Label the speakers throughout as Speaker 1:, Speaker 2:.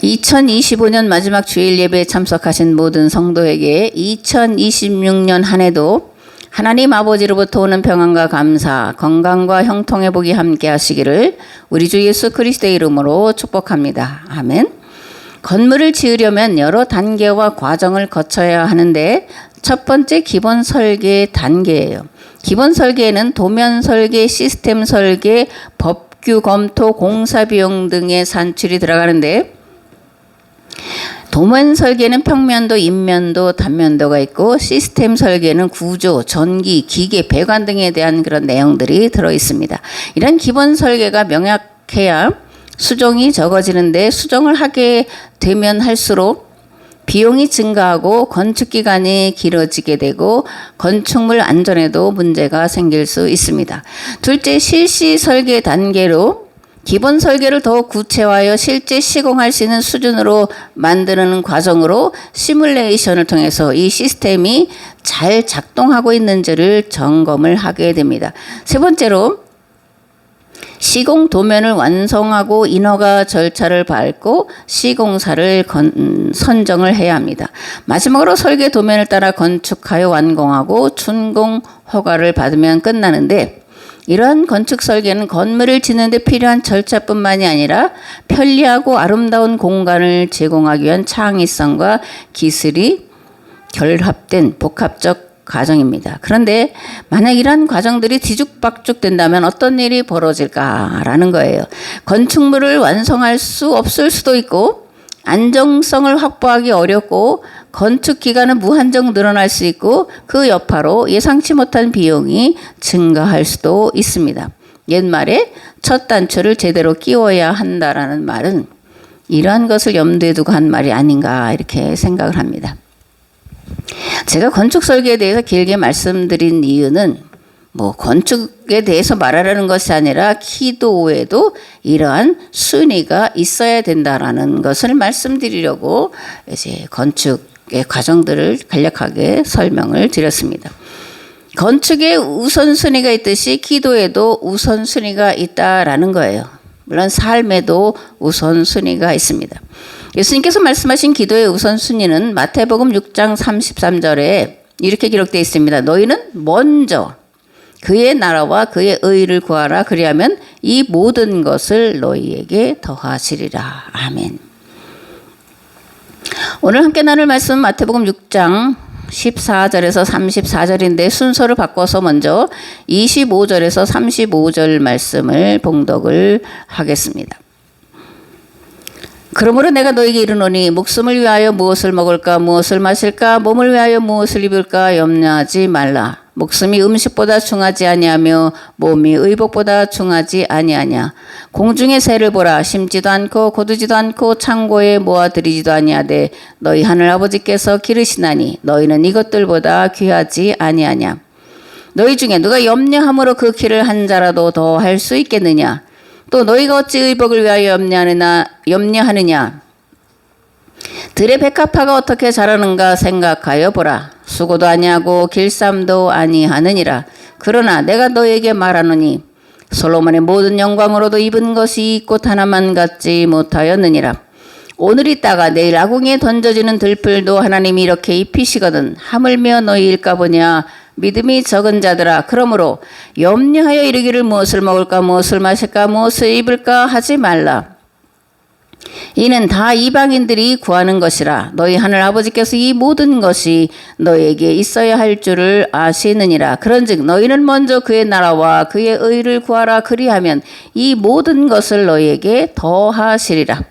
Speaker 1: 2025년 마지막 주일 예배에 참석하신 모든 성도에게 2026년 한 해도 하나님 아버지로부터 오는 평안과 감사, 건강과 형통의 복이 함께 하시기를 우리 주 예수 그리스도의 이름으로 축복합니다. 아멘. 건물을 지으려면 여러 단계와 과정을 거쳐야 하는데 첫 번째 기본 설계 단계예요. 기본 설계에는 도면 설계, 시스템 설계, 법규 검토, 공사 비용 등의 산출이 들어가는데 도면 설계는 평면도, 인면도, 단면도가 있고 시스템 설계는 구조, 전기, 기계, 배관 등에 대한 그런 내용들이 들어 있습니다. 이런 기본 설계가 명확해야 수정이 적어지는데 수정을 하게 되면 할수록 비용이 증가하고 건축 기간이 길어지게 되고 건축물 안전에도 문제가 생길 수 있습니다. 둘째, 실시 설계 단계로 기본 설계를 더욱 구체화하여 실제 시공할 수 있는 수준으로 만드는 과정으로 시뮬레이션을 통해서 이 시스템이 잘 작동하고 있는지를 점검을 하게 됩니다. 세 번째로 시공 도면을 완성하고 인허가 절차를 밟고 시공사를 선정을 해야 합니다. 마지막으로 설계 도면을 따라 건축하여 완공하고 준공 허가를 받으면 끝나는데 이러한 건축 설계는 건물을 짓는 데 필요한 절차뿐만이 아니라 편리하고 아름다운 공간을 제공하기 위한 창의성과 기술이 결합된 복합적 과정입니다. 그런데 만약 이러한 과정들이 뒤죽박죽 된다면 어떤 일이 벌어질까라는 거예요. 건축물을 완성할 수 없을 수도 있고 안정성을 확보하기 어렵고 건축 기간은 무한정 늘어날 수 있고 그 여파로 예상치 못한 비용이 증가할 수도 있습니다. 옛말에 첫 단추를 제대로 끼워야 한다라는 말은 이러한 것을 염두에 두고 한 말이 아닌가 이렇게 생각을 합니다. 제가 건축 설계에 대해서 길게 말씀드린 이유는 건축에 대해서 말하려는 것이 아니라 기도에도 이러한 순위가 있어야 된다라는 것을 말씀드리려고 이제 건축의 과정들을 간략하게 설명을 드렸습니다. 건축에 우선순위가 있듯이 기도에도 우선순위가 있다라는 거예요. 물론 삶에도 우선순위가 있습니다. 예수님께서 말씀하신 기도의 우선순위는 마태복음 6장 33절에 이렇게 기록되어 있습니다. 너희는 먼저 그의 나라와 그의 의를 구하라. 그리하면 이 모든 것을 너희에게 더하시리라. 아멘. 오늘 함께 나눌 말씀은 마태복음 6장 14절에서 34절인데 순서를 바꿔서 먼저 25절에서 35절 말씀을 봉독을 하겠습니다. 그러므로 내가 너에게 이르노니 목숨을 위하여 무엇을 먹을까 무엇을 마실까 몸을 위하여 무엇을 입을까 염려하지 말라. 목숨이 음식보다 중하지 아니하며 몸이 의복보다 중하지 아니하냐. 공중의 새를 보라. 심지도 않고 거두지도 않고 창고에 모아들이지도 아니하되 너희 하늘 아버지께서 기르시나니 너희는 이것들보다 귀하지 아니하냐. 너희 중에 누가 염려함으로 그 길을 한 자라도 더 할 수 있겠느냐. 또 너희가 어찌 의복을 위하여 염려하느냐. 들의 백합화가 어떻게 자라는가 생각하여 보라. 수고도 아니하고 길쌈도 아니하느니라. 그러나 내가 너에게 말하노니 솔로몬의 모든 영광으로도 입은 것이 이 꽃 하나만 갖지 못하였느니라. 오늘 있다가 내일 아궁이에 던져지는 들풀도 하나님이 이렇게 입히시거든 하물며 너희일까 보냐. 믿음이 적은 자들아. 그러므로 염려하여 이르기를 무엇을 먹을까 무엇을 마실까 무엇을 입을까 하지 말라. 이는 다 이방인들이 구하는 것이라. 너희 하늘 아버지께서 이 모든 것이 너희에게 있어야 할 줄을 아시느니라. 그런즉 너희는 먼저 그의 나라와 그의 의를 구하라. 그리하면 이 모든 것을 너희에게 더하시리라.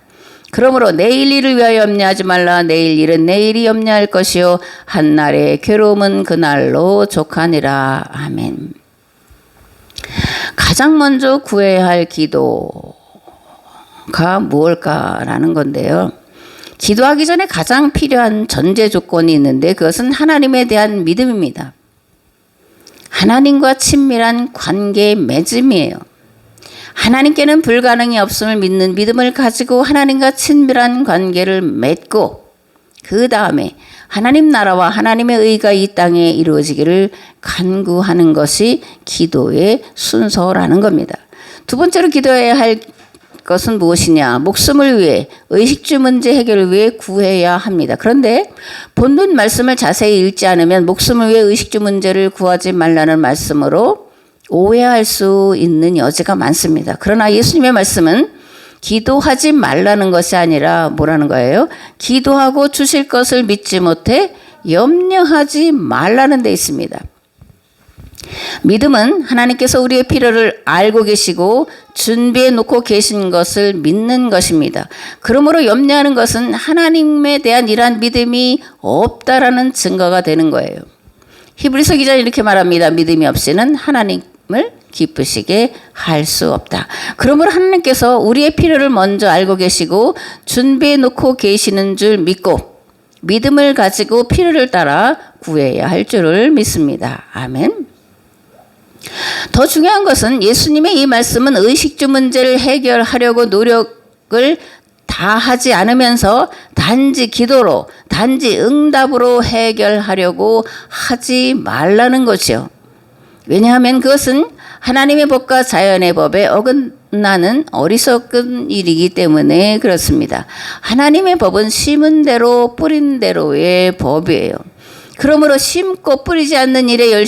Speaker 1: 그러므로 내일 일을 위하여 염려하지 말라. 내일 일은 내일이 염려할 것이요 한날의 괴로움은 그날로 족하니라. 아멘. 가장 먼저 구해야 할 기도가 무엇일까라는 건데요. 기도하기 전에 가장 필요한 전제 조건이 있는데 그것은 하나님에 대한 믿음입니다. 하나님과 친밀한 관계의 맺음이에요. 하나님께는 불가능이 없음을 믿는 믿음을 가지고 하나님과 친밀한 관계를 맺고 그 다음에 하나님 나라와 하나님의 의가 이 땅에 이루어지기를 간구하는 것이 기도의 순서라는 겁니다. 두 번째로 기도해야 할 것은 무엇이냐? 목숨을 위해, 의식주 문제 해결을 위해 구해야 합니다. 그런데 본문 말씀을 자세히 읽지 않으면 목숨을 위해 의식주 문제를 구하지 말라는 말씀으로 오해할 수 있는 여지가 많습니다. 그러나 예수님의 말씀은 기도하지 말라는 것이 아니라 뭐라는 거예요? 기도하고 주실 것을 믿지 못해 염려하지 말라는 데 있습니다. 믿음은 하나님께서 우리의 필요를 알고 계시고 준비해 놓고 계신 것을 믿는 것입니다. 그러므로 염려하는 것은 하나님에 대한 이러한 믿음이 없다라는 증거가 되는 거예요. 히브리서 기자는 이렇게 말합니다. 믿음이 없이는 하나님을 기쁘시게 할 수 없다. 그러므로 하나님께서 우리의 필요를 먼저 알고 계시고 준비해 놓고 계시는 줄 믿고 믿음을 가지고 필요를 따라 구해야 할 줄을 믿습니다. 아멘. 더 중요한 것은 예수님의 이 말씀은 의식주 문제를 해결하려고 노력을 다 하지 않으면서 단지 기도로, 단지 응답으로 해결하려고 하지 말라는 거죠. 왜냐하면 그것은 하나님의 법과 자연의 법에 어긋나는 어리석은 일이기 때문에 그렇습니다. 하나님의 법은 심은 대로 뿌린 대로의 법이에요. 그러므로 심고 뿌리지 않는 일에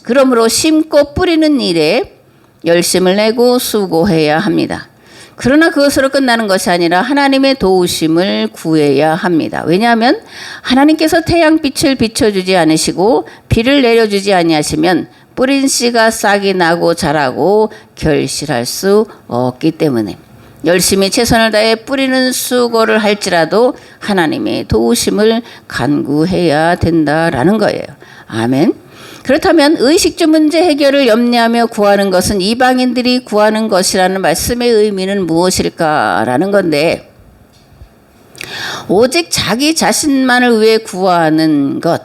Speaker 1: 그러므로 심고 뿌리는 일에 열심을 내고 수고해야 합니다. 그러나 그것으로 끝나는 것이 아니라 하나님의 도우심을 구해야 합니다. 왜냐하면 하나님께서 태양빛을 비춰주지 않으시고 비를 내려주지 아니하시면 뿌린 씨가 싹이 나고 자라고 결실할 수 없기 때문에 열심히 최선을 다해 뿌리는 수고를 할지라도 하나님의 도우심을 간구해야 된다라는 거예요. 아멘. 그렇다면 의식주 문제 해결을 염려하며 구하는 것은 이방인들이 구하는 것이라는 말씀의 의미는 무엇일까라는 건데, 오직 자기 자신만을 위해 구하는 것,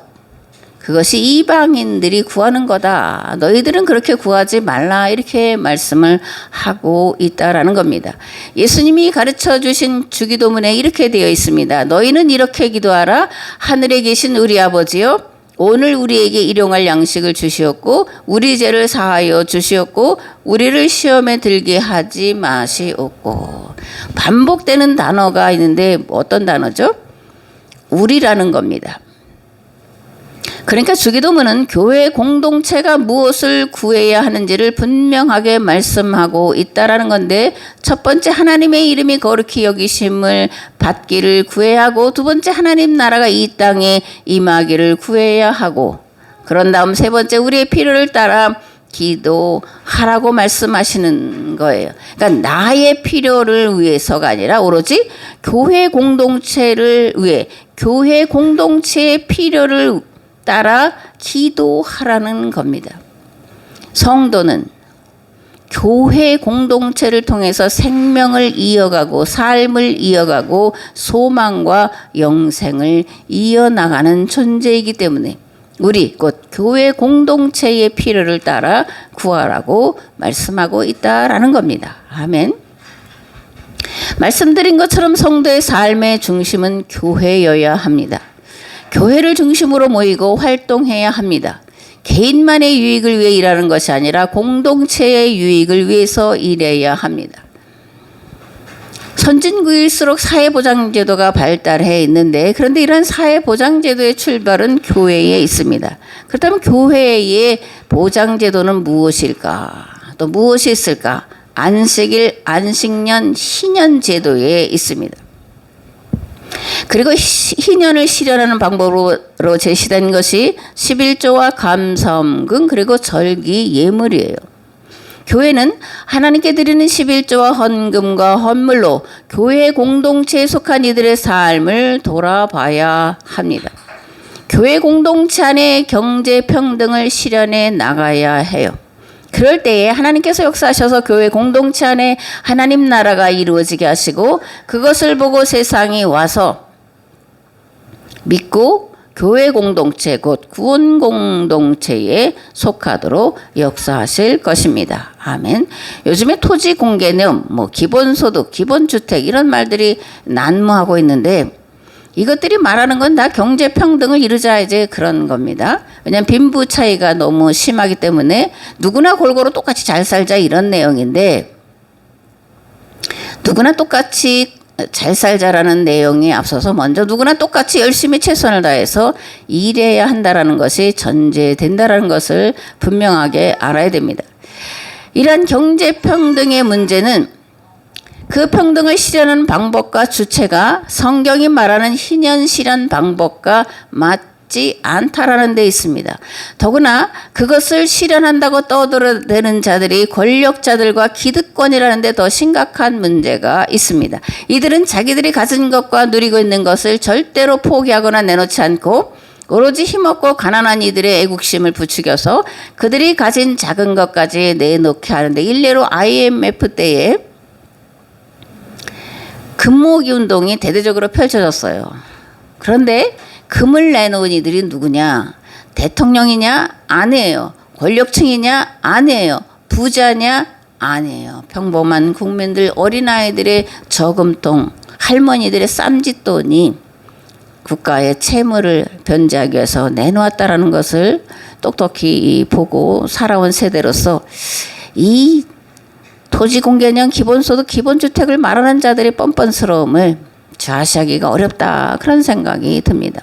Speaker 1: 그것이 이방인들이 구하는 거다. 너희들은 그렇게 구하지 말라, 이렇게 말씀을 하고 있다라는 겁니다. 예수님이 가르쳐 주신 주기도문에 이렇게 되어 있습니다. 너희는 이렇게 기도하라. 하늘에 계신 우리 아버지여, 오늘 우리에게 일용할 양식을 주시었고 우리 죄를 사하여 주시었고 우리를 시험에 들게 하지 마시옵고. 반복되는 단어가 있는데 어떤 단어죠? 우리라는 겁니다. 그러니까 주기도문은 교회 공동체가 무엇을 구해야 하는지를 분명하게 말씀하고 있다라는 건데, 첫 번째 하나님의 이름이 거룩히 여기심을 받기를 구해야 하고, 두 번째 하나님 나라가 이 땅에 임하기를 구해야 하고, 그런 다음 세 번째 우리의 필요를 따라 기도하라고 말씀하시는 거예요. 그러니까 나의 필요를 위해서가 아니라 오로지 교회 공동체를 위해, 교회 공동체의 필요를 따라 기도하라는 겁니다. 성도는 교회 공동체를 통해서 생명을 이어가고 삶을 이어가고 소망과 영생을 이어나가는 존재이기 때문에 우리 곧 교회 공동체의 필요를 따라 구하라고 말씀하고 있다라는 겁니다. 아멘. 말씀드린 것처럼 성도의 삶의 중심은 교회여야 합니다. 교회를 중심으로 모이고 활동해야 합니다. 개인만의 유익을 위해 일하는 것이 아니라 공동체의 유익을 위해서 일해야 합니다. 선진국일수록 사회보장제도가 발달해 있는데, 그런데 이런 사회보장제도의 출발은 교회에 있습니다. 그렇다면 교회의 보장제도는 무엇일까? 또 무엇이 있을까? 안식일, 안식년, 희년제도에 있습니다. 그리고 희년을 실현하는 방법으로 제시된 것이 11조와 감사헌금 그리고 절기 예물이에요. 교회는 하나님께 드리는 11조와 헌금과 헌물로 교회 공동체에 속한 이들의 삶을 돌아봐야 합니다. 교회 공동체 안에 경제 평등을 실현해 나가야 해요. 그럴 때에 하나님께서 역사하셔서 교회 공동체 안에 하나님 나라가 이루어지게 하시고, 그것을 보고 세상이 와서 믿고 교회 공동체 곧 구원 공동체에 속하도록 역사하실 것입니다. 아멘. 요즘에 토지 공개념, 기본소득, 기본주택 이런 말들이 난무하고 있는데, 이것들이 말하는 건 다 경제평등을 이루자 이제 그런 겁니다. 왜냐하면 빈부 차이가 너무 심하기 때문에 누구나 골고루 똑같이 잘 살자 이런 내용인데, 누구나 똑같이 잘 살자라는 내용이 앞서서 먼저 누구나 똑같이 열심히 최선을 다해서 일해야 한다라는 것이 전제된다라는 것을 분명하게 알아야 됩니다. 이러한 경제평등의 문제는 그 평등을 실현하는 방법과 주체가 성경이 말하는 희년실현 방법과 맞지 않다라는 데 있습니다. 더구나 그것을 실현한다고 떠들어대는 자들이 권력자들과 기득권이라는 데 더 심각한 문제가 있습니다. 이들은 자기들이 가진 것과 누리고 있는 것을 절대로 포기하거나 내놓지 않고 오로지 힘없고 가난한 이들의 애국심을 부추겨서 그들이 가진 작은 것까지 내놓게 하는데, 일례로 IMF 때에 금모으기 운동이 대대적으로 펼쳐졌어요. 그런데 금을 내놓은 이들이 누구냐? 대통령이냐? 아니에요. 권력층이냐? 아니에요. 부자냐? 아니에요. 평범한 국민들, 어린아이들의 저금통, 할머니들의 쌈짓돈이 국가의 채무를 변제하기 위해서 내놓았다라는 것을 똑똑히 보고 살아온 세대로서 이 토지공개념, 기본소득, 기본주택을 말하는 자들의 뻔뻔스러움을 좌시하기가 어렵다, 그런 생각이 듭니다.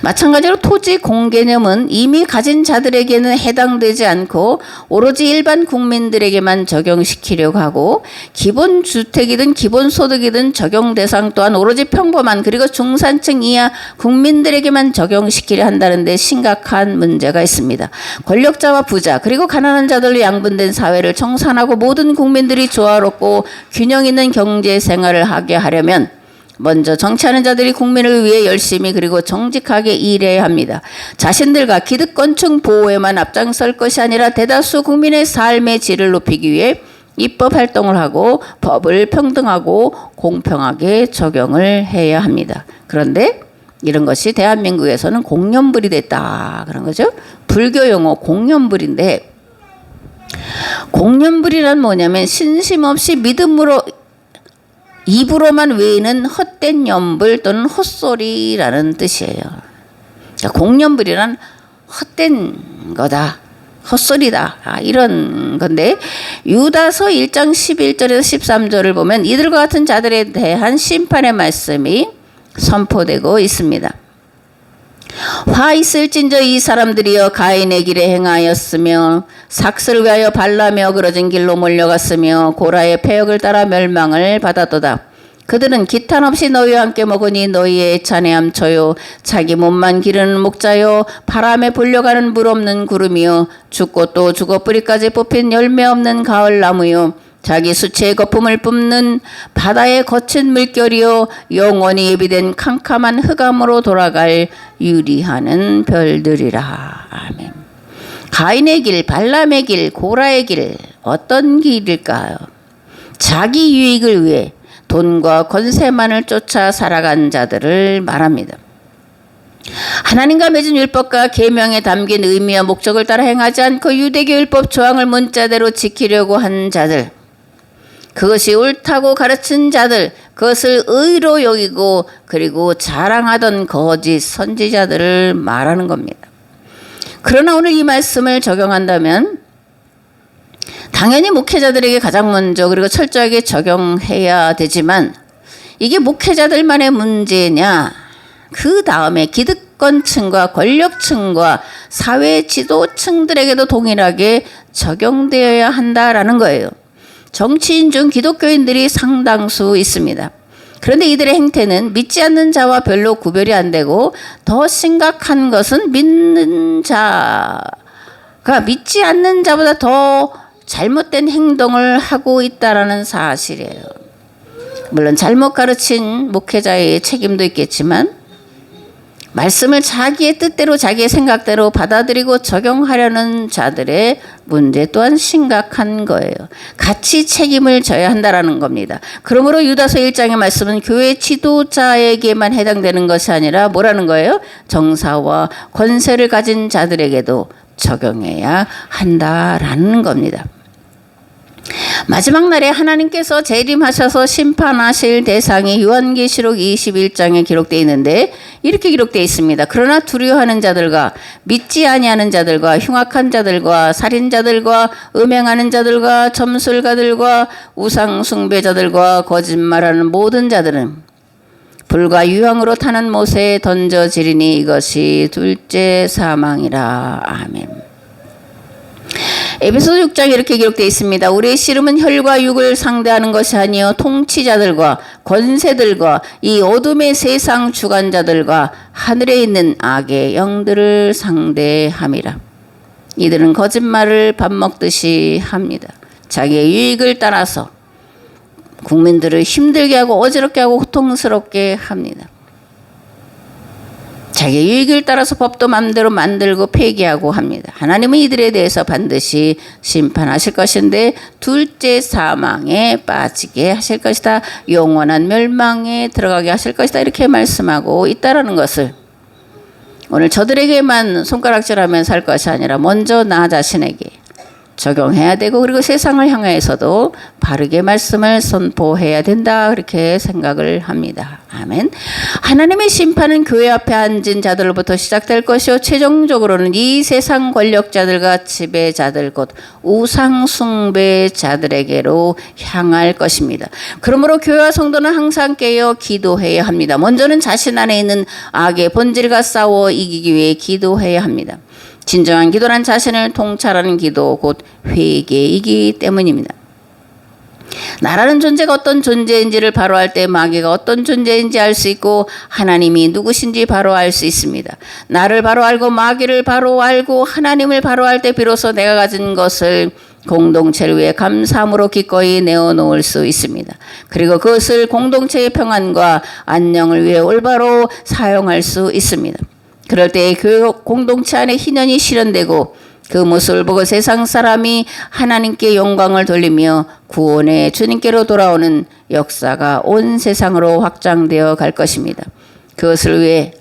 Speaker 1: 마찬가지로 토지 공개념은 이미 가진 자들에게는 해당되지 않고 오로지 일반 국민들에게만 적용시키려고 하고, 기본주택이든 기본소득이든 적용 대상 또한 오로지 평범한 그리고 중산층 이하 국민들에게만 적용시키려 한다는 데 심각한 문제가 있습니다. 권력자와 부자 그리고 가난한 자들로 양분된 사회를 청산하고 모든 국민들이 조화롭고 균형 있는 경제 생활을 하게 하려면 먼저 정치하는 자들이 국민을 위해 열심히 그리고 정직하게 일해야 합니다. 자신들과 기득권층 보호에만 앞장설 것이 아니라 대다수 국민의 삶의 질을 높이기 위해 입법 활동을 하고 법을 평등하고 공평하게 적용을 해야 합니다. 그런데 이런 것이 대한민국에서는 공연불이 됐다, 그런 거죠. 불교 용어 공연불인데, 공연불이란 뭐냐면 신심 없이 믿음으로 입으로만 외우는 헛된 연불 또는 헛소리라는 뜻이에요. 그러니까 공연불이란 헛된 거다, 헛소리다, 이런 건데, 유다서 1장 11절에서 13절을 보면 이들과 같은 자들에 대한 심판의 말씀이 선포되고 있습니다. 화 있을진저 이 사람들이여 가인의 길에 행하였으며 삭스를 위하여 발라며 그러진 길로 몰려갔으며 고라의 패역을 따라 멸망을 받았도다. 그들은 기탄 없이 너희와 함께 먹으니 너희의 찬해함 쳐요. 자기 몸만 기르는 목자요, 바람에 불려가는 물 없는 구름이요, 죽고 또 죽어 뿌리까지 뽑힌 열매 없는 가을 나무요, 자기 수치의 거품을 뿜는 바다의 거친 물결이요, 영원히 예비된 캄캄한 흑암으로 돌아갈 유리하는 별들이라. 아멘. 가인의 길, 발람의 길, 고라의 길, 어떤 길일까요? 자기 유익을 위해 돈과 권세만을 쫓아 살아간 자들을 말합니다. 하나님과 맺은 율법과 계명에 담긴 의미와 목적을 따라 행하지 않고 유대교 율법 조항을 문자대로 지키려고 한 자들, 그것이 옳다고 가르친 자들, 그것을 의로 여기고 그리고 자랑하던 거짓 선지자들을 말하는 겁니다. 그러나 오늘 이 말씀을 적용한다면 당연히 목회자들에게 가장 먼저 그리고 철저하게 적용해야 되지만, 이게 목회자들만의 문제냐, 그 다음에 기득권층과 권력층과 사회 지도층들에게도 동일하게 적용되어야 한다라는 거예요. 정치인 중 기독교인들이 상당수 있습니다. 그런데 이들의 행태는 믿지 않는 자와 별로 구별이 안 되고, 더 심각한 것은 믿는 자가 믿지 않는 자보다 더 잘못된 행동을 하고 있다라는 사실이에요. 물론 잘못 가르친 목회자의 책임도 있겠지만, 말씀을 자기의 뜻대로 자기의 생각대로 받아들이고 적용하려는 자들의 문제 또한 심각한 거예요. 같이 책임을 져야 한다라는 겁니다. 그러므로 유다서 1장의 말씀은 교회 지도자에게만 해당되는 것이 아니라 뭐라는 거예요? 정사와 권세를 가진 자들에게도 적용해야 한다라는 겁니다. 마지막 날에 하나님께서 재림하셔서 심판하실 대상이 요한계시록 21장에 기록되어 있는데 이렇게 기록되어 있습니다. 그러나 두려워하는 자들과 믿지 아니하는 자들과 흉악한 자들과 살인자들과 음행하는 자들과 점술가들과 우상 숭배자들과 거짓말하는 모든 자들은 불과 유황으로 타는 못에 던져지리니 이것이 둘째 사망이라. 아멘. 에베소서 6장에 이렇게 기록되어 있습니다. 우리의 씨름은 혈과 육을 상대하는 것이 아니요 통치자들과 권세들과 이 어둠의 세상 주관자들과 하늘에 있는 악의 영들을 상대함이라. 이들은 거짓말을 밥 먹듯이 합니다. 자기의 유익을 따라서 국민들을 힘들게 하고 어지럽게 하고 고통스럽게 합니다. 자기의 유익을 따라서 법도 마음대로 만들고 폐기하고 합니다. 하나님은 이들에 대해서 반드시 심판하실 것인데 둘째 사망에 빠지게 하실 것이다. 영원한 멸망에 들어가게 하실 것이다. 이렇게 말씀하고 있다라는 것을 오늘 저들에게만 손가락질하면 살 것이 아니라 먼저 나 자신에게 적용해야 되고 그리고 세상을 향해서도 바르게 말씀을 선포해야 된다 그렇게 생각을 합니다. 아멘. 하나님의 심판은 교회 앞에 앉은 자들로부터 시작될 것이요 최종적으로는 이 세상 권력자들과 지배자들 곧 우상 숭배자들에게로 향할 것입니다. 그러므로 교회와 성도는 항상 깨어 기도해야 합니다. 먼저는 자신 안에 있는 악의 본질과 싸워 이기기 위해 기도해야 합니다. 진정한 기도란 자신을 통찰하는 기도 곧 회개이기 때문입니다. 나라는 존재가 어떤 존재인지를 바로 알 때 마귀가 어떤 존재인지 알 수 있고 하나님이 누구신지 바로 알 수 있습니다. 나를 바로 알고 마귀를 바로 알고 하나님을 바로 알 때 비로소 내가 가진 것을 공동체를 위해 감사함으로 기꺼이 내어놓을 수 있습니다. 그리고 그것을 공동체의 평안과 안녕을 위해 올바로 사용할 수 있습니다. 그럴 때 교회 공동체 안에 희년이 실현되고 그 모습을 보고 세상 사람이 하나님께 영광을 돌리며 구원의 주님께로 돌아오는 역사가 온 세상으로 확장되어 갈 것입니다. 그것을 위해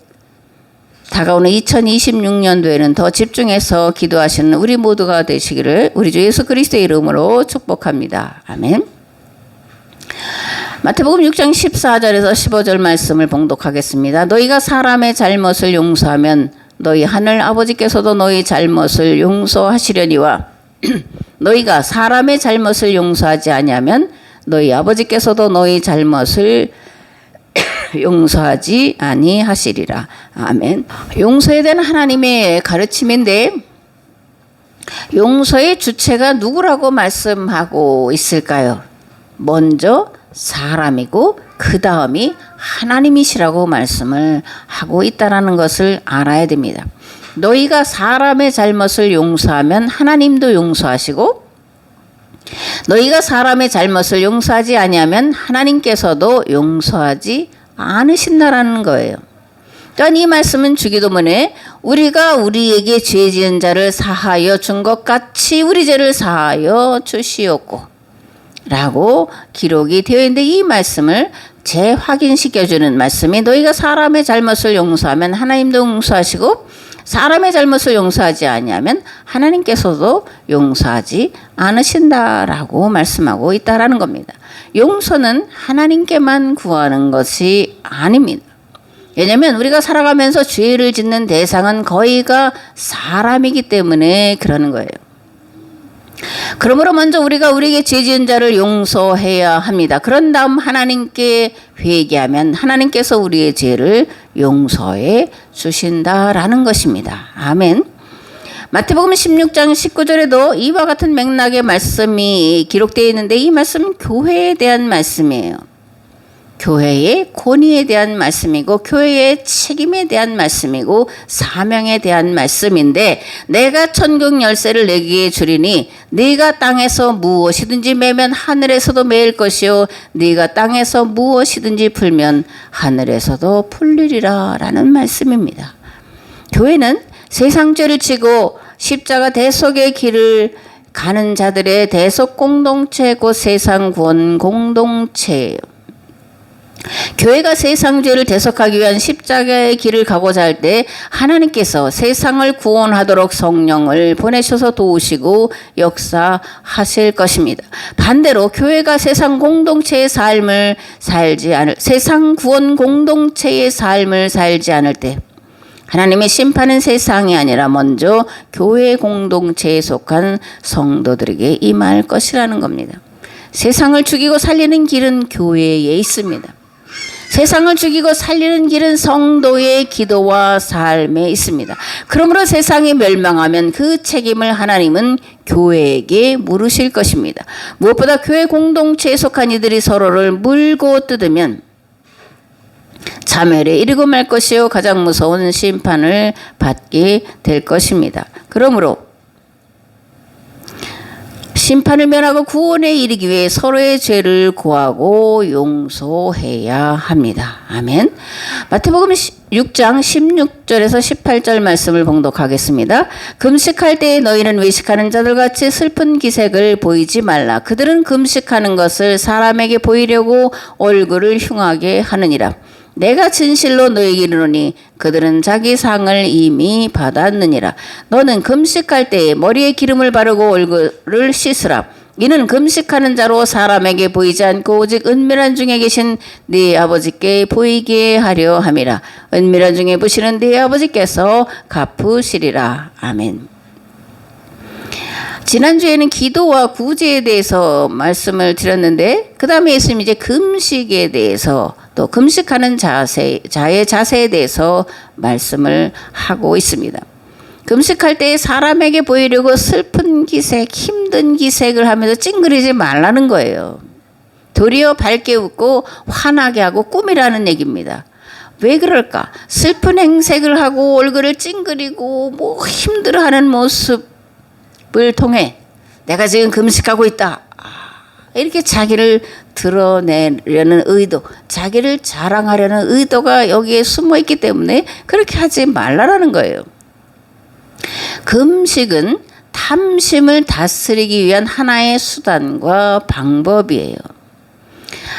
Speaker 1: 다가오는 2026년도에는 더 집중해서 기도하시는 우리 모두가 되시기를 우리 주 예수 그리스도의 이름으로 축복합니다. 아멘. 마태복음 6장 14절에서 15절 말씀을 봉독하겠습니다. 너희가 사람의 잘못을 용서하면 너희 하늘 아버지께서도 너희 잘못을 용서하시려니와 너희가 사람의 잘못을 용서하지 아니하면 너희 아버지께서도 너희 잘못을 용서하지 아니하시리라. 아멘. 용서에 대한 하나님의 가르침인데 용서의 주체가 누구라고 말씀하고 있을까요? 먼저 사람이고 그 다음이 하나님이시라고 말씀을 하고 있다는 것을 알아야 됩니다. 너희가 사람의 잘못을 용서하면 하나님도 용서하시고 너희가 사람의 잘못을 용서하지 아니하면 하나님께서도 용서하지 않으신다라는 거예요. 그러니까 이 말씀은 주기도문에 우리가 우리에게 죄 지은 자를 사하여 준 것 같이 우리 죄를 사하여 주시옵고 라고 기록이 되어 있는데 이 말씀을 재확인시켜주는 말씀이 너희가 사람의 잘못을 용서하면 하나님도 용서하시고 사람의 잘못을 용서하지 아니하면 하나님께서도 용서하지 않으신다라고 말씀하고 있다라는 겁니다. 용서는 하나님께만 구하는 것이 아닙니다. 왜냐하면 우리가 살아가면서 죄를 짓는 대상은 거의가 사람이기 때문에 그러는 거예요. 그러므로 먼저 우리가 우리에게 죄 지은 자를 용서해야 합니다. 그런 다음 하나님께 회개하면 하나님께서 우리의 죄를 용서해 주신다라는 것입니다. 아멘. 마태복음 16장 19절에도 이와 같은 맥락의 말씀이 기록되어 있는데 이 말씀은 교회에 대한 말씀이에요. 교회의 권위에 대한 말씀이고 교회의 책임에 대한 말씀이고 사명에 대한 말씀인데 내가 천국 열쇠를 내게 주리니 네가 땅에서 무엇이든지 매면 하늘에서도 매일 것이요 네가 땅에서 무엇이든지 풀면 하늘에서도 풀리리라 라는 말씀입니다. 교회는 세상 죄를 지고 십자가 대속의 길을 가는 자들의 대속 공동체고 세상 구원 공동체예요. 교회가 세상 죄를 대속하기 위한 십자가의 길을 가고자 할 때 하나님께서 세상을 구원하도록 성령을 보내셔서 도우시고 역사하실 것입니다. 반대로 교회가 세상 공동체의 삶을 살지 않을, 세상 구원 공동체의 삶을 살지 않을 때 하나님의 심판은 세상이 아니라 먼저 교회 공동체에 속한 성도들에게 임할 것이라는 겁니다. 세상을 죽이고 살리는 길은 교회에 있습니다. 세상을 죽이고 살리는 길은 성도의 기도와 삶에 있습니다. 그러므로 세상이 멸망하면 그 책임을 하나님은 교회에게 물으실 것입니다. 무엇보다 교회 공동체에 속한 이들이 서로를 물고 뜯으면 자멸에 이르고 말 것이요 가장 무서운 심판을 받게 될 것입니다. 그러므로 심판을 면하고 구원에 이르기 위해 서로의 죄를 고하고 용서해야 합니다. 아멘. 마태복음 6장 16절에서 18절 말씀을 봉독하겠습니다. 금식할 때에 너희는 외식하는 자들같이 슬픈 기색을 보이지 말라. 그들은 금식하는 것을 사람에게 보이려고 얼굴을 흉하게 하느니라. 내가 진실로 너에게 이르노니 그들은 자기 상을 이미 받았느니라. 너는 금식할 때에 머리에 기름을 바르고 얼굴을 씻으라. 이는 금식하는 자로 사람에게 보이지 않고 오직 은밀한 중에 계신 네 아버지께 보이게 하려 함이라. 은밀한 중에 보시는 네 아버지께서 갚으시리라. 아멘. 지난주에는 기도와 구제에 대해서 말씀을 드렸는데 그 다음에 예수님이 이제 금식에 대해서 또 금식하는 자의 자세에 대해서 말씀을 하고 있습니다. 금식할 때 사람에게 보이려고 슬픈 기색, 힘든 기색을 하면서 찡그리지 말라는 거예요. 도리어 밝게 웃고 환하게 하고 꿈이라는 얘기입니다. 왜 그럴까? 슬픈 행색을 하고 얼굴을 찡그리고 뭐 힘들어하는 모습을 통해 내가 지금 금식하고 있다. 이렇게 자기를 드러내려는 의도, 자기를 자랑하려는 의도가 여기에 숨어 있기 때문에 그렇게 하지 말라라는 거예요. 금식은 탐심을 다스리기 위한 하나의 수단과 방법이에요.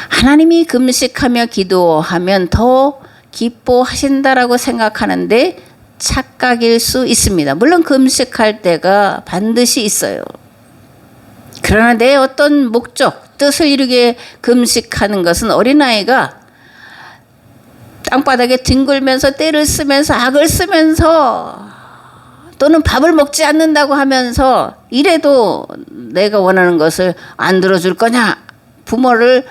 Speaker 1: 하나님이 금식하며 기도하면 더 기뻐하신다라고 생각하는데 착각일 수 있습니다. 물론 금식할 때가 반드시 있어요. 그러나 내 어떤 목적, 뜻을 이루게 금식하는 것은 어린아이가 땅바닥에 뒹굴면서 떼를 쓰면서 악을 쓰면서 또는 밥을 먹지 않는다고 하면서 이래도 내가 원하는 것을 안 들어줄 거냐, 부모를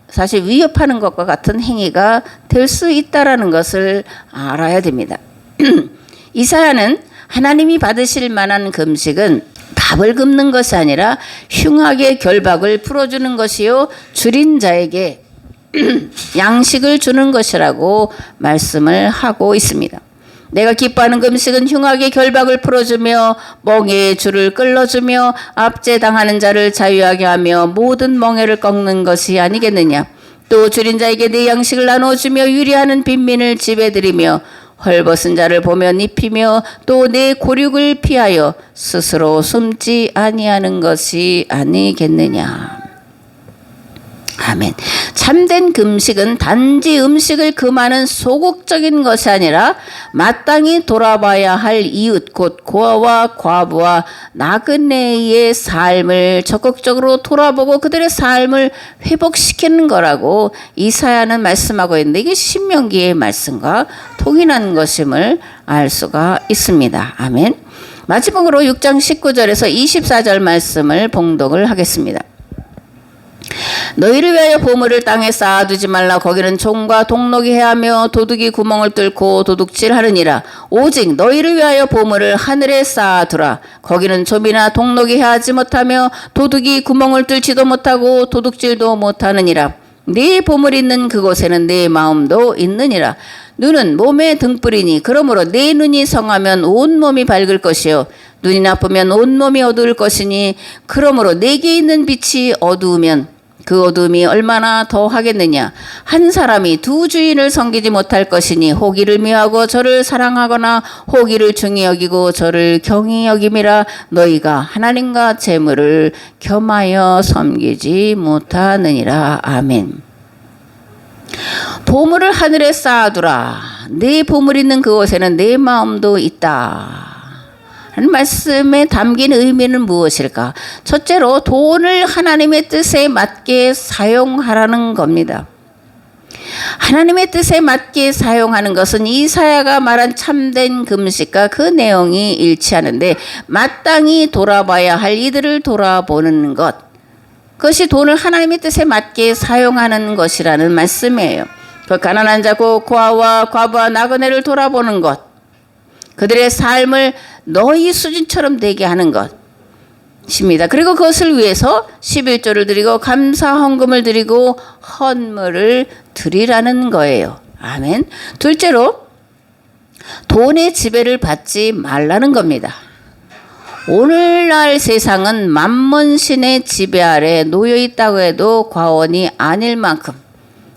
Speaker 1: 사실 위협하는 것과 같은 행위가 될 수 있다라는 것을 알아야 됩니다. 이사야는 하나님이 받으실 만한 금식은 밥을 굶는 것이 아니라 흉하게 결박을 풀어주는 것이요 줄인 자에게 양식을 주는 것이라고 말씀을 하고 있습니다. 내가 기뻐하는 금식은 흉하게 결박을 풀어주며 멍에의 줄을 끌어주며 압제당하는 자를 자유하게 하며 모든 멍에를 꺾는 것이 아니겠느냐. 또 줄인 자에게 내 양식을 나눠주며 유리하는 빈민을 집에 들이며 헐벗은 자를 보며 입히며 또 내 고륙을 피하여 스스로 숨지 아니하는 것이 아니겠느냐. 아멘. 참된 금식은 단지 음식을 금하는 소극적인 것이 아니라 마땅히 돌아봐야 할 이웃 곧 고아와 과부와 나그네의 삶을 적극적으로 돌아보고 그들의 삶을 회복시키는 거라고 이사야는 말씀하고 있는데 이게 신명기의 말씀과 통일한 것임을 알 수가 있습니다. 아멘. 마지막으로 6장 19절에서 24절 말씀을 봉독을 하겠습니다. 너희를 위하여 보물을 땅에 쌓아두지 말라. 거기는 종과 동록이 해하며 도둑이 구멍을 뚫고 도둑질하느니라. 오직 너희를 위하여 보물을 하늘에 쌓아두라. 거기는 좀이나 동록이 해하지 못하며 도둑이 구멍을 뚫지도 못하고 도둑질도 못하느니라. 네 보물이 있는 그곳에는 네 마음도 있느니라. 눈은 몸의 등불이니 그러므로 네 눈이 성하면 온 몸이 밝을 것이요 눈이 나쁘면 온 몸이 어두울 것이니 그러므로 내게 있는 빛이 어두우면 그 어둠이 얼마나 더 하겠느냐. 한 사람이 두 주인을 섬기지 못할 것이니 호기를 미워하고 저를 사랑하거나 호기를 중히 여기고 저를 경히 여김이라. 너희가 하나님과 재물을 겸하여 섬기지 못하느니라. 아멘. 보물을 하늘에 쌓아두라. 네 보물 있는 그곳에는 내 마음도 있다. 하는 말씀에 담긴 의미는 무엇일까? 첫째로 돈을 하나님의 뜻에 맞게 사용하라는 겁니다. 하나님의 뜻에 맞게 사용하는 것은 이사야가 말한 참된 금식과 그 내용이 일치하는데, 마땅히 돌아봐야 할 이들을 돌아보는 것, 그것이 돈을 하나님의 뜻에 맞게 사용하는 것이라는 말씀이에요. 그 가난한 자고 고아와 과부와 나그네를 돌아보는 것, 그들의 삶을 너희 수준처럼 되게 하는 것입니다. 그리고 그것을 위해서 11조를 드리고 감사 헌금을 드리고 헌물을 드리라는 거예요. 아멘. 둘째로, 돈의 지배를 받지 말라는 겁니다. 오늘날 세상은 만몬신의 지배 아래 놓여 있다고 해도 과언이 아닐 만큼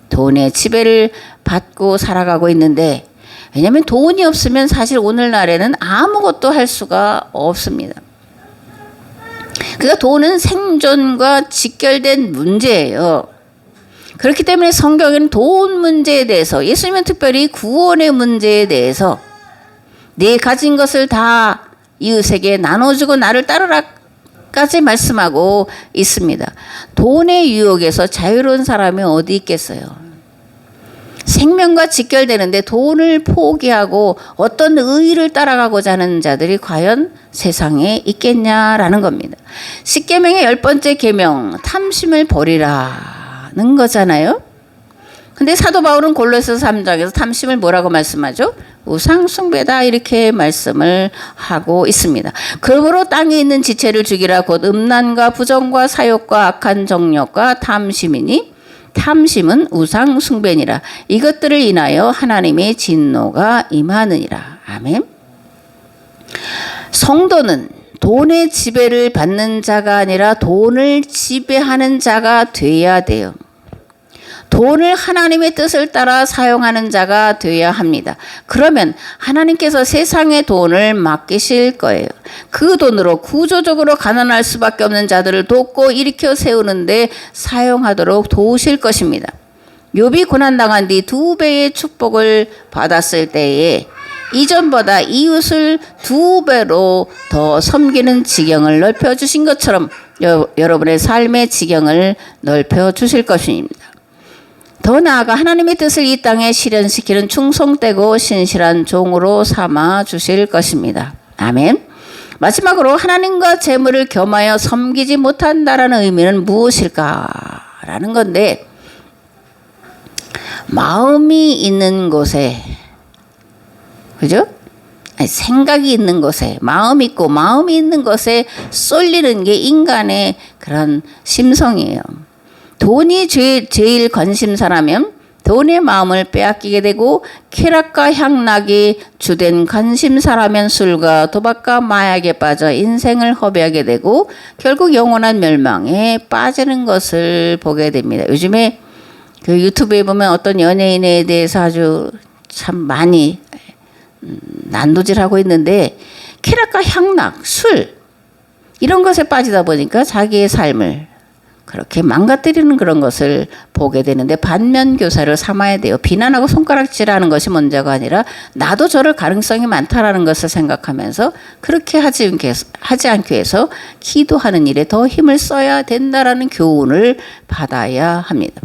Speaker 1: 돈의 지배를 받고 살아가고 있는데, 왜냐하면 돈이 없으면 사실 오늘날에는 아무것도 할 수가 없습니다. 그러니까 돈은 생존과 직결된 문제예요. 그렇기 때문에 성경에는 돈 문제에 대해서, 예수님은 특별히 구원의 문제에 대해서 네 가진 것을 다 이웃에게 나눠주고 나를 따르라까지 말씀하고 있습니다. 돈의 유혹에서 자유로운 사람이 어디 있겠어요? 생명과 직결되는데 돈을 포기하고 어떤 의의를 따라가고자 하는 자들이 과연 세상에 있겠냐라는 겁니다. 십계명의 10번째 계명, 탐심을 버리라는 거잖아요. 근데 사도 바울은 골로새서 3장에서 탐심을 뭐라고 말씀하죠? 우상숭배다, 이렇게 말씀을 하고 있습니다. 그러므로 땅에 있는 지체를 죽이라. 곧 음란과 부정과 사욕과 악한 정욕과 탐심이니 탐심은 우상숭배니라. 이것들을 인하여 하나님의 진노가 임하느니라. 아멘. 성도는 돈의 지배를 받는 자가 아니라 돈을 지배하는 자가 돼야 돼요. 돈을 하나님의 뜻을 따라 사용하는 자가 되어야 합니다. 그러면 하나님께서 세상의 돈을 맡기실 거예요. 그 돈으로 구조적으로 가난할 수밖에 없는 자들을 돕고 일으켜 세우는데 사용하도록 도우실 것입니다. 욥이 고난당한 뒤 2배의 축복을 받았을 때에 이전보다 이웃을 2배로 더 섬기는 지경을 넓혀주신 것처럼 여러분의 삶의 지경을 넓혀주실 것입니다. 더 나아가 하나님의 뜻을 이 땅에 실현시키는 충성되고 신실한 종으로 삼아 주실 것입니다. 아멘. 마지막으로, 하나님과 재물을 겸하여 섬기지 못한다라는 의미는 무엇일까라는 건데, 마음이 있는 곳에, 그죠? 아니, 생각이 있는 곳에, 마음이 있고 마음이 있는 곳에 쏠리는 게 인간의 그런 심성이에요. 돈이 제일 관심사라면 돈의 마음을 빼앗기게 되고, 쾌락과 향락이 주된 관심사라면 술과 도박과 마약에 빠져 인생을 허비하게 되고 결국 영원한 멸망에 빠지는 것을 보게 됩니다. 요즘에 그 유튜브에 보면 어떤 연예인에 대해서 아주 참 많이 난도질하고 있는데, 쾌락과 향락, 술, 이런 것에 빠지다 보니까 자기의 삶을 그렇게 망가뜨리는 그런 것을 보게 되는데, 반면교사를 삼아야 돼요. 비난하고 손가락질하는 것이 문제가 아니라 나도 저럴 가능성이 많다라는 것을 생각하면서 그렇게 하지 않기 위해서 기도하는 일에 더 힘을 써야 된다라는 교훈을 받아야 합니다.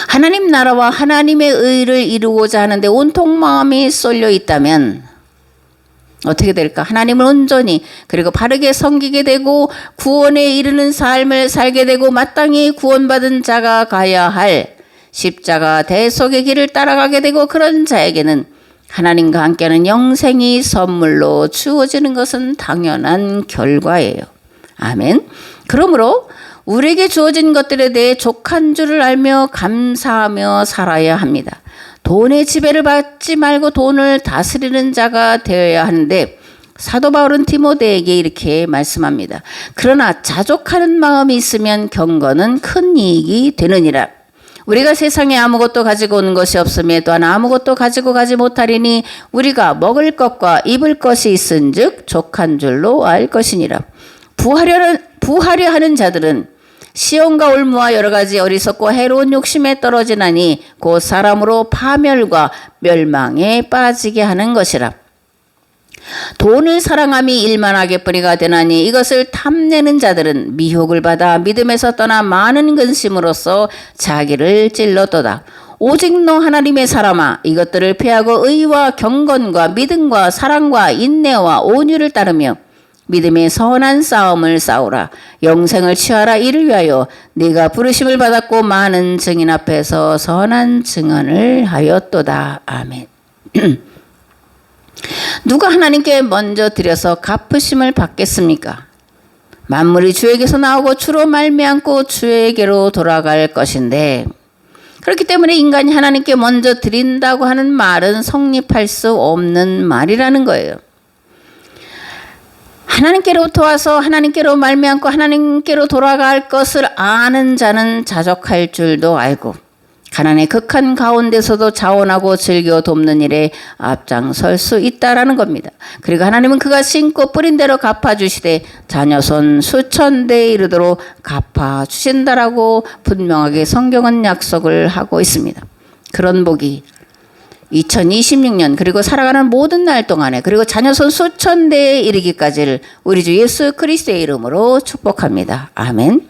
Speaker 1: 하나님 나라와 하나님의 의를 이루고자 하는데 온통 마음이 쏠려 있다면 어떻게 될까? 하나님을 온전히 그리고 바르게 섬기게 되고 구원에 이르는 삶을 살게 되고 마땅히 구원받은 자가 가야 할 십자가 대속의 길을 따라가게 되고, 그런 자에게는 하나님과 함께하는 영생이 선물로 주어지는 것은 당연한 결과예요. 아멘. 그러므로 우리에게 주어진 것들에 대해 족한 줄을 알며 감사하며 살아야 합니다. 돈의 지배를 받지 말고 돈을 다스리는 자가 되어야 하는데, 사도 바울은 디모데에게 이렇게 말씀합니다. 그러나 자족하는 마음이 있으면 경건은 큰 이익이 되느니라. 우리가 세상에 아무것도 가지고 오는 것이 없음에 또한 아무것도 가지고 가지 못하리니 우리가 먹을 것과 입을 것이 있은즉 족한 줄로 알 것이니라. 부하려 하는 자들은 시험과 올무와 여러 가지 어리석고 해로운 욕심에 떨어지나니 곧 사람으로 파멸과 멸망에 빠지게 하는 것이라. 돈을 사랑함이 일만하게 뿌리가 되나니 이것을 탐내는 자들은 미혹을 받아 믿음에서 떠나 많은 근심으로써 자기를 찔렀도다. 오직 너 하나님의 사람아, 이것들을 피하고 의와 경건과 믿음과 사랑과 인내와 온유를 따르며 믿음의 선한 싸움을 싸우라. 영생을 취하라. 이를 위하여 네가 부르심을 받았고 많은 증인 앞에서 선한 증언을 하였도다. 아멘. 누가 하나님께 먼저 드려서 갚으심을 받겠습니까? 만물이 주에게서 나오고 주로 말미암고 주에게로 돌아갈 것인데, 그렇기 때문에 인간이 하나님께 먼저 드린다고 하는 말은 성립할 수 없는 말이라는 거예요. 하나님께로부터 와서 하나님께로 말미암고 하나님께로 돌아갈 것을 아는 자는 자족할 줄도 알고 가난의 극한 가운데서도 자원하고 즐겨 돕는 일에 앞장설 수 있다라는 겁니다. 그리고 하나님은 그가 심고 뿌린 대로 갚아주시되 자녀손 수천 대에 이르도록 갚아주신다라고 분명하게 성경은 약속을 하고 있습니다. 그런 복이 2026년 그리고 살아가는 모든 날 동안에 그리고 자녀손 수천 대에 이르기까지를 우리 주 예수 그리스도의 이름으로 축복합니다. 아멘.